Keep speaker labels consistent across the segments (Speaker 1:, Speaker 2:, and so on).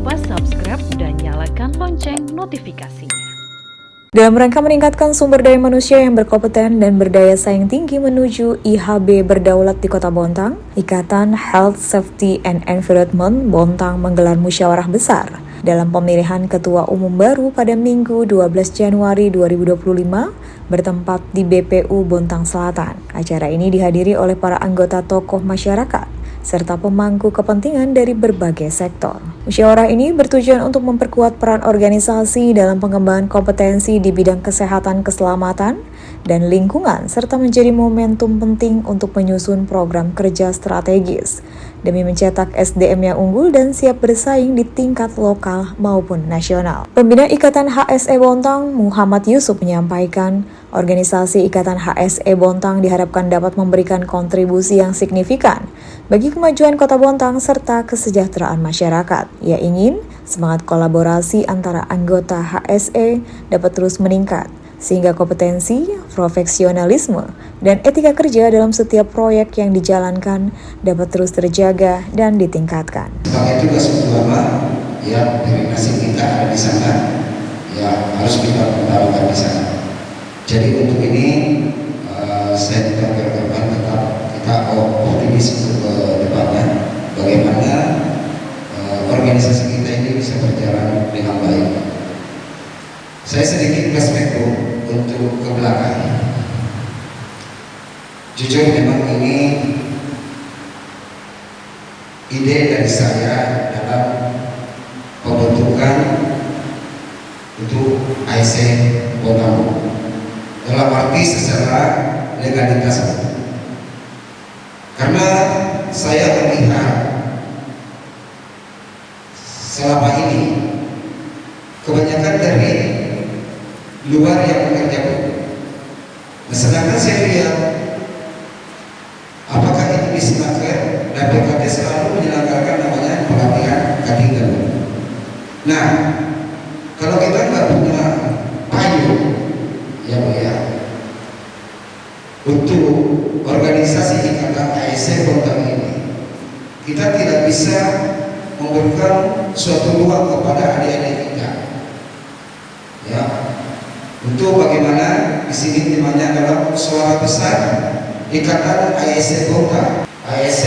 Speaker 1: lupa subscribe dan nyalakan lonceng notifikasinya.
Speaker 2: Dalam rangka meningkatkan sumber daya manusia yang berkompeten dan berdaya saing tinggi menuju IHB berdaulat di Kota Bontang, Ikatan Health, Safety and Environment Bontang menggelar musyawarah besar dalam pemilihan Ketua Umum baru pada Minggu 12 Januari 2025 bertempat di BPU Bontang Selatan. Acara ini dihadiri oleh para anggota tokoh masyarakat serta pemangku kepentingan dari berbagai sektor. Musyawarah ini bertujuan untuk memperkuat peran organisasi dalam pengembangan kompetensi di bidang kesehatan, keselamatan, dan lingkungan, serta menjadi momentum penting untuk menyusun program kerja strategis demi mencetak SDM yang unggul dan siap bersaing di tingkat lokal maupun nasional. Pembina Ikatan HSE Bontang, Muhammad Yusuf, menyampaikan, organisasi Ikatan HSE Bontang diharapkan dapat memberikan kontribusi yang signifikan bagi kemajuan Kota Bontang serta kesejahteraan masyarakat. Ia ingin semangat kolaborasi antara anggota HSE dapat terus meningkat, sehingga kompetensi, profesionalisme, dan etika kerja dalam setiap proyek yang dijalankan dapat terus terjaga dan ditingkatkan.
Speaker 3: Sebagai tugas utama, ya dari nasib kita ada di sana, ya harus kita pertaruhkan di sana. Jadi untuk ini saya juga berharap tetap kita optimis untuk ke depannya, bagaimana organisasi kita ini bisa berjalan dengan baik. Saya sedikit flashback untuk ke belakang. Jujur memang ini ide dari saya dalam pembentukan untuk AIC Bontang dalam arti secara legalitas. Karena saya melihat selama ini kebanyakan dari luar yang bekerja pun. Sedangkan saya lihat apakah itu di Sinaker dan PKT selalu menyelenggarakan namanya pelatihan kadingan. Nah, kalau kita nggak punya payung, ya Bu ya, untuk organisasi Ikatan AIC Bontang ini, kita tidak bisa memberikan suatu ruang kepada adik-adik kita. Ya, untuk bagaimana di sini temanya adalah suara besar Ikatan AIC Bontang. AIC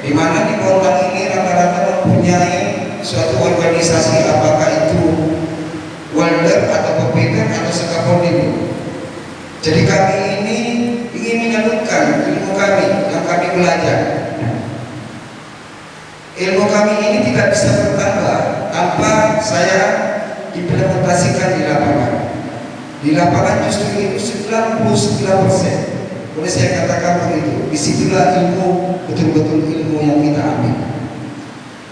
Speaker 3: di mana di Bontang ini rata-rata mempunyai suatu organisasi, apakah itu welder atau pepeter atau scaffolding. Jadi kami ini ingin menyalurkan ilmu kami yang kami belajar. Ilmu kami ini tidak bisa bertambah tanpa saya implementasikan di lapangan. Di lapangan justru itu 99%. Boleh saya katakan begitu. Disitulah ilmu, betul-betul ilmu yang kita ambil.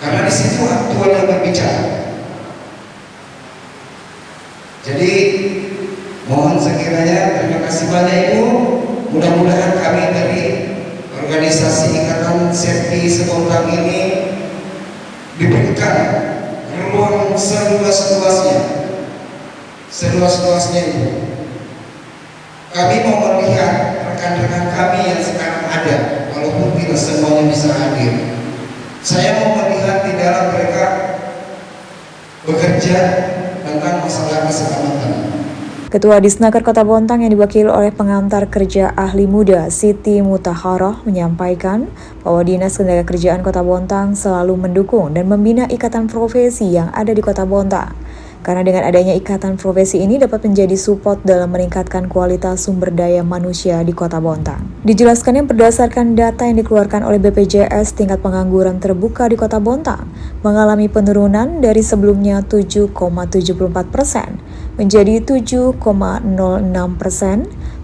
Speaker 3: Karena di situ aktual yang berbicara. Jadi mohon sekiranya terima kasih banyak Ibu. Mudah-mudahan kami dari organisasi Ikatan Safety Bontang ini diberikan ruang seluas-luasnya itu. Kami mau melihat rekan-rekan kami yang sekarang ada, walaupun tidak semuanya bisa hadir. Saya mau melihat di dalam mereka bekerja tentang masalah keselamatan.
Speaker 2: Ketua Disnaker Kota Bontang yang diwakili oleh pengantar kerja ahli muda Siti Mutaharoh menyampaikan bahwa Dinas Ketenagakerjaan Kota Bontang selalu mendukung dan membina ikatan profesi yang ada di Kota Bontang. Karena dengan adanya ikatan profesi ini dapat menjadi support dalam meningkatkan kualitas sumber daya manusia di Kota Bontang. Dijelaskannya berdasarkan data yang dikeluarkan oleh BPJS, tingkat pengangguran terbuka di Kota Bontang mengalami penurunan dari sebelumnya 7,74% menjadi 7,06%.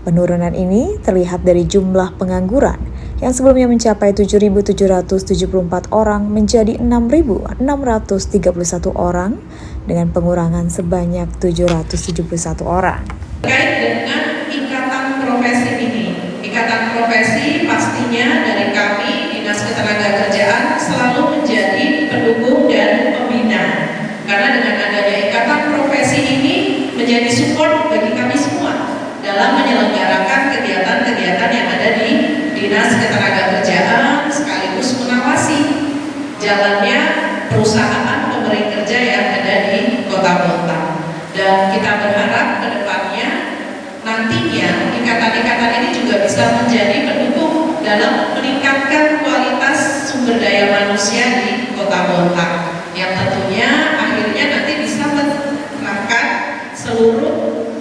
Speaker 2: Penurunan ini terlihat dari jumlah pengangguran yang sebelumnya mencapai 7.774 orang menjadi 6.631 orang dengan pengurangan sebanyak 771 orang.
Speaker 4: Terkait dengan ikatan profesi ini, ikatan profesi pastinya dari kami Dinas Ketenagakerjaan selalu menjadi pendukung dan pembina. Karena dengan adanya ikatan profesi ini menjadi support bagi kami semua dalam menyelenggarakan kegiatan-kegiatan yang ada di Dinas Ketenagakerjaan sekaligus mengawasi jalannya perusahaan pemberi kerja bisa menjadi pendukung dalam meningkatkan kualitas sumber daya manusia di Kota Bontang, yang tentunya akhirnya nanti bisa menerapkan seluruh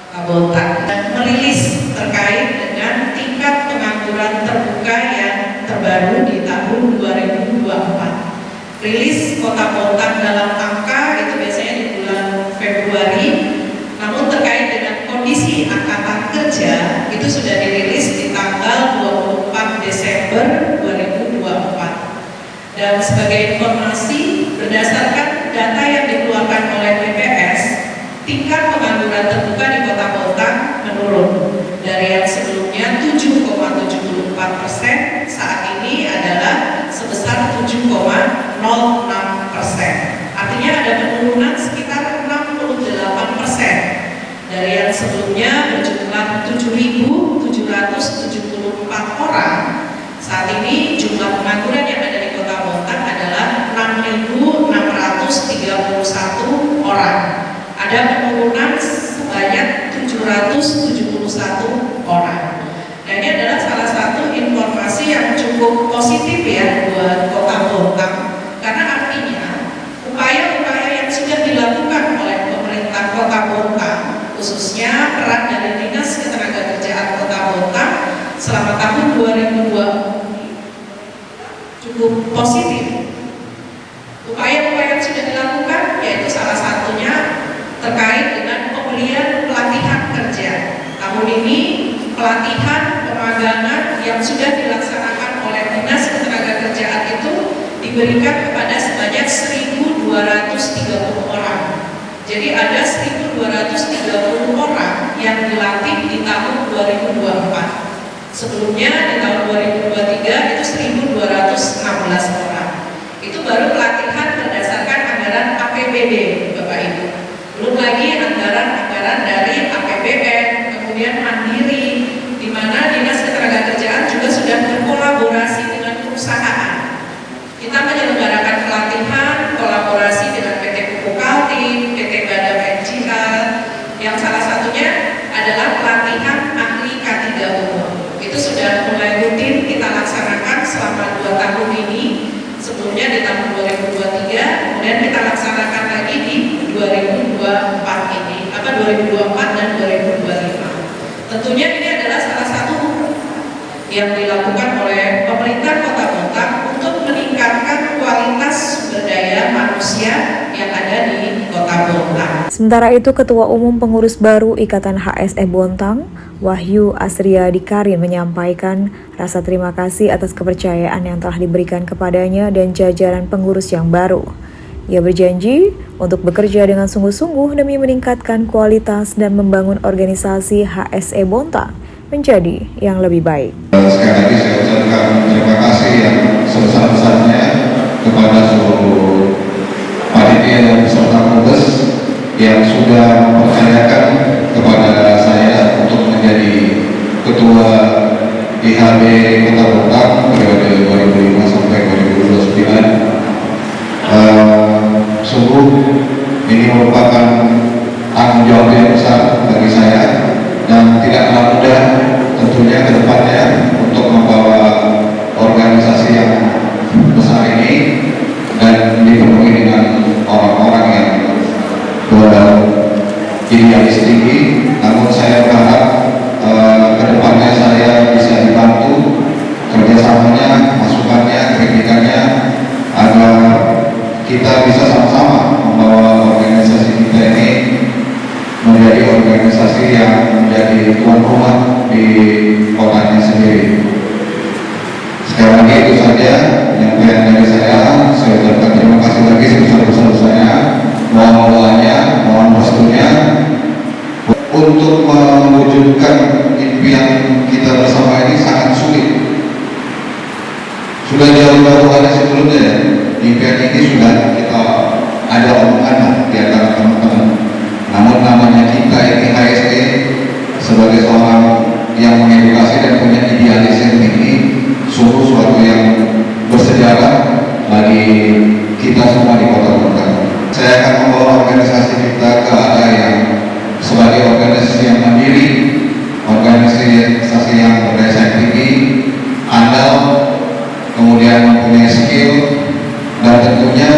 Speaker 4: Kota Bontang dan merilis terkait dengan tingkat pengangguran terbuka yang terbaru di tahun 2024. Rilis Kota Bontang dalam angka itu biasanya di bulan Februari, namun terkait dengan kondisi angkatan kerja itu sudah dirilis di tanggal 24 Desember 2024. Dan sebagai informasi, berdasarkan data yang dikeluarkan oleh BPS, tingkat pengangguran terbuka di Kota Bontang menurun dari yang sebelumnya 7,74%, saat ini adalah sebesar 7,06%. Artinya ada penurunan sekitar 68% dari yang sebelumnya berjumlah 7.774 orang. Saat ini jumlah pengangguran yang ada di Kota Bontang adalah 6.631 orang. Ada penurunan sebanyak 771 orang. Dan ini adalah salah satu informasi yang cukup positif ya buat Kota Bontang, karena artinya upaya-upaya yang sudah dilakukan oleh pemerintah Kota Bontang, khususnya peran dari Dinas Ketenagakerjaan Kota Bontang selama tahun 2020 cukup positif. Upaya-upaya yang sudah dilakukan yaitu salah satunya terkait dengan pemberian pelatihan kerja. Tahun ini pelatihan pemagangan yang sudah dilaksanakan oleh Dinas Ketenagakerjaan itu diberikan kepada sebanyak 1.230 orang. Jadi ada 1.230 orang yang dilatih di tahun 2024. Sebelumnya di tahun 2023 itu 1.216 orang. Itu baru pelatihan berdasarkan anggaran APBD, Bapak Ibu. Belum lagi anggaran-anggaran dari APBN, kemudian mandiri, di mana Dinas Ketenagakerjaan juga sudah berkolaborasi dengan perusahaan. Kita menyelenggarakan pelatihan kolaborasi dengan PT Pupuk Kaltim, PT Badam NGL, yang salah satunya adalah pelatihan ahli K3 umum. Itu sudah mulai rutin kita laksanakan selama 2 tahun ini. Sebelumnya di tahun 2023, kemudian kita laksanakan lagi di 2024 ini, 2024 dan 2025. Tentunya ini adalah salah satu yang dilakukan oleh pemerintah Kota Bontang untuk meningkatkan kualitas sumber daya manusia yang ada di Kota Bontang.
Speaker 2: Sementara itu, Ketua Umum Pengurus Baru Ikatan HSE Bontang, Wahyu Asriadi Karin, menyampaikan rasa terima kasih atas kepercayaan yang telah diberikan kepadanya dan jajaran pengurus yang baru. Ia berjanji untuk bekerja dengan sungguh-sungguh demi meningkatkan kualitas dan membangun organisasi HSE Bontang menjadi yang lebih baik.
Speaker 3: Sekali lagi saya ucapkan terima kasih yang sebesar-besarnya kepada seluruh panitia dan peserta kongres yang sudah mempercayakan kepada saya untuk menjadi ketua IHB Kota Bontang periode 2005 sampai 2029. Sungguh ini merupakan tanggung jawab yang besar bagi saya dan tidaklah mudah tentunya ke depannya untuk membawa organisasi yang besar ini dan dipenuhi dengan orang-orang yang beridealis tinggi. Namun saya berharap ke depannya saya bisa dibantu kerjasamanya, masukannya, kritikannya agar kita bisa sama-sama membawa organisasi kita ini menjadi organisasi yang menjadi tuan rumah di kotanya sendiri. Sekali lagi itu saja penyampaian dari saya ucapkan terima kasih lagi sebesar-besarnya, mohon doanya, mohon restunya untuk mewujudkan impian kita bersama ini sangat sulit. Sudah jauh-jauh hari sebelumnya ya, impian ini sudah kita ada omongan di antara teman-teman. Namun namanya kita ini HSE sebagai seorang yang mengedukasi dan punya idealis yang tinggi, sungguh suatu yang bersejarah bagi kita semua di Kota Bontang. Saya akan membawa organisasi kita ke arah yang sebagai organisasi yang mandiri, organisasi andal, kemudian mempunyai skill, dan tentunya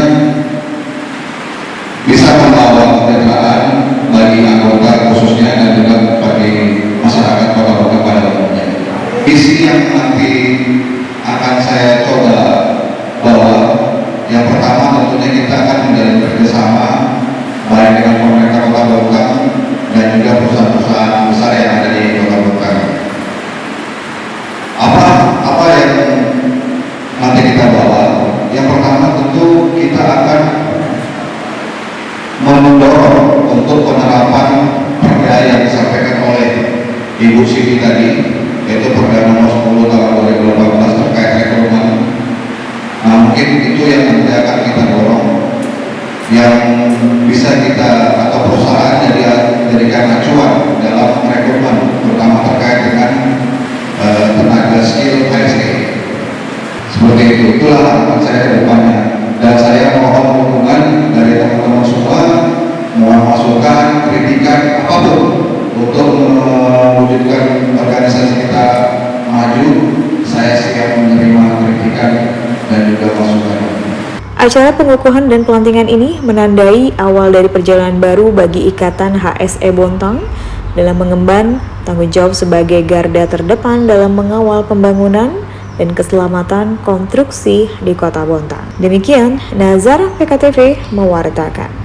Speaker 3: bisa membawa kesejahteraan bagi anggota khususnya dan juga bagi masyarakat Kota Bontang pada umumnya. Visi yang nanti akan saya coba bawa, yang pertama tentunya kita akan menjalin kerjasama baik dengan pemerintah Kota Bontang dan juga perusahaan-perusahaan besar yang ada di Kota Bontang. Apa yang nanti kita bawa? Yang pertama tentu kita akan mendorong untuk penerapan perda yang disampaikan oleh Ibu Siti tadi, yaitu Perda nomor 10 tahun 2018 terkait rekrutmen. Nah, mungkin itu yang nanti akan kita dorong, yang bisa kita atau perusahaan jadikan acuan dalam rekrutmen, terutama terkait dengan tenaga skill HSE. Seperti itu, itulah harapan saya ke depannya. Dan saya mohon dukungan dari teman-teman semua, mohon masukan, kritikan, apapun untuk mewujudkan organisasi kita maju. Saya siap menerima kritikan dan juga masukan.
Speaker 2: Acara pengukuhan dan pelantikan ini menandai awal dari perjalanan baru bagi Ikatan HSE Bontang dalam mengemban tanggung jawab sebagai garda terdepan dalam mengawal pembangunan dan keselamatan konstruksi di Kota Bontang. Demikian, Nazar PKTV mewartakan.